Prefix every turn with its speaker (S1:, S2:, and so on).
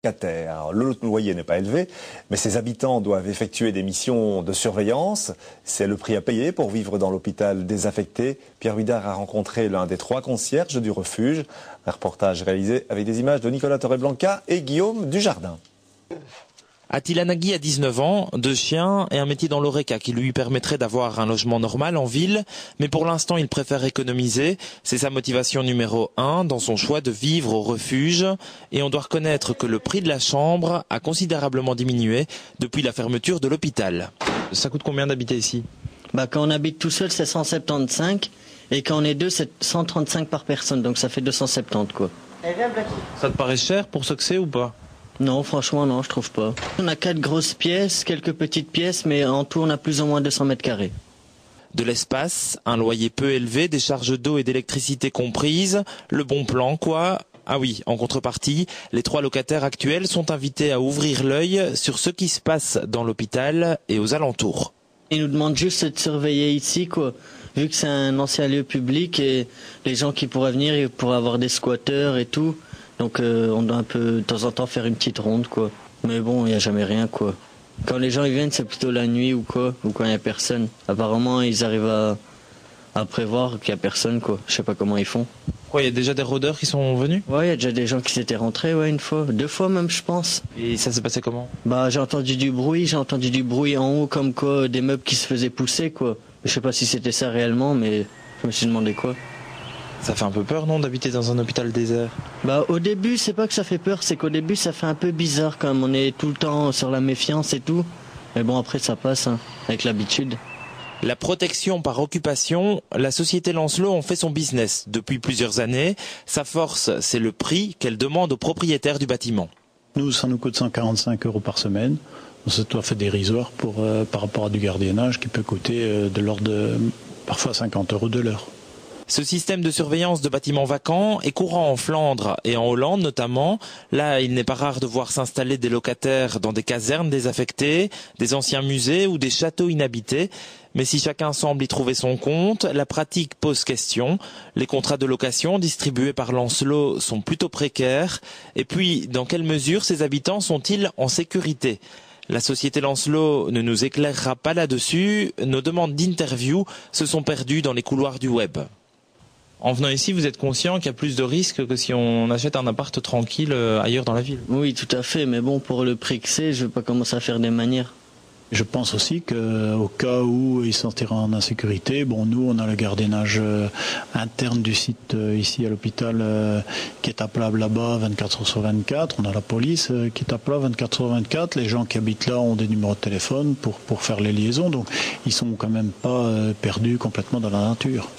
S1: Alors, le loyer n'est pas élevé, mais ses habitants doivent effectuer des missions de surveillance. C'est le prix à payer pour vivre dans l'hôpital désaffecté. Pierre Huidard a rencontré l'un des 3 concierges du refuge. Un reportage réalisé avec des images de Nicolas Torreblanca et Guillaume Dujardin.
S2: Attila Nagui a 19 ans, 2 chiens et un métier dans l'Oreca qui lui permettrait d'avoir un logement normal en ville. Mais pour l'instant, il préfère économiser. C'est sa motivation numéro 1 dans son choix de vivre au refuge. Et on doit reconnaître que le prix de la chambre a considérablement diminué depuis la fermeture de l'hôpital. Ça coûte combien d'habiter ici ?
S3: Quand on habite tout seul, c'est 175. Et quand on est 2, c'est 135 par personne. Donc ça fait 270 quoi.
S2: Ça te paraît cher pour ce que c'est ou pas ?
S3: Non, franchement, non, je trouve pas. On a 4 grosses pièces, quelques petites pièces, mais en tout, on a plus ou moins 200 mètres carrés.
S2: De l'espace, un loyer peu élevé, des charges d'eau et d'électricité comprises, le bon plan, quoi. Ah oui, en contrepartie, les 3 locataires actuels sont invités à ouvrir l'œil sur ce qui se passe dans l'hôpital et aux alentours.
S3: Ils nous demandent juste de surveiller ici, quoi. Vu que c'est un ancien lieu public et les gens qui pourraient venir, ils pourraient avoir des squatteurs et tout. Donc on doit un peu de temps en temps faire une petite ronde quoi. Mais bon, il n'y a jamais rien quoi. Quand les gens ils viennent, c'est plutôt la nuit ou quoi, ou quand il n'y a personne. Apparemment, ils arrivent à prévoir qu'il n'y a personne quoi. Je sais pas comment ils font.
S2: Quoi, il y a déjà des rôdeurs qui sont venus ?
S3: Ouais, il y a déjà des gens qui s'étaient rentrés, ouais, 1 fois, 2 fois même je pense.
S2: Et ça s'est passé comment ?
S3: J'ai entendu du bruit en haut comme quoi des meubles qui se faisaient pousser quoi. Je sais pas si c'était ça réellement, mais je me suis demandé quoi.
S2: Ça fait un peu peur, non, d'habiter dans un hôpital désert ?
S3: Au début, c'est pas que ça fait peur, c'est qu'au début, ça fait un peu bizarre quand même. On est tout le temps sur la méfiance et tout. Mais bon, après, ça passe, hein, avec l'habitude.
S2: La protection par occupation, la société Lancelot en fait son business depuis plusieurs années. Sa force, c'est le prix qu'elle demande aux propriétaires du bâtiment.
S4: Nous, ça nous coûte 145 € par semaine. C'est tout à fait dérisoire par rapport à du gardiennage qui peut coûter de l'ordre de parfois 50 € de l'heure.
S2: Ce système de surveillance de bâtiments vacants est courant en Flandre et en Hollande notamment. Là, il n'est pas rare de voir s'installer des locataires dans des casernes désaffectées, des anciens musées ou des châteaux inhabités. Mais si chacun semble y trouver son compte, la pratique pose question. Les contrats de location distribués par Lancelot sont plutôt précaires. Et puis, dans quelle mesure ces habitants sont-ils en sécurité ? La société Lancelot ne nous éclairera pas là-dessus. Nos demandes d'interview se sont perdues dans les couloirs du web. En venant ici, vous êtes conscient qu'il y a plus de risques que si on achète un appart tranquille ailleurs dans la ville ?
S3: Oui, tout à fait, mais bon, pour le prix que c'est, je ne vais pas commencer à faire des manières.
S4: Je pense aussi qu'au cas où ils se sentiraient en insécurité, nous, on a le gardiennage interne du site ici à l'hôpital qui est appelable là-bas 24h/24. On a la police qui est appelable 24h/24. Les gens qui habitent là ont des numéros de téléphone pour faire les liaisons, donc ils sont quand même pas perdus complètement dans la nature.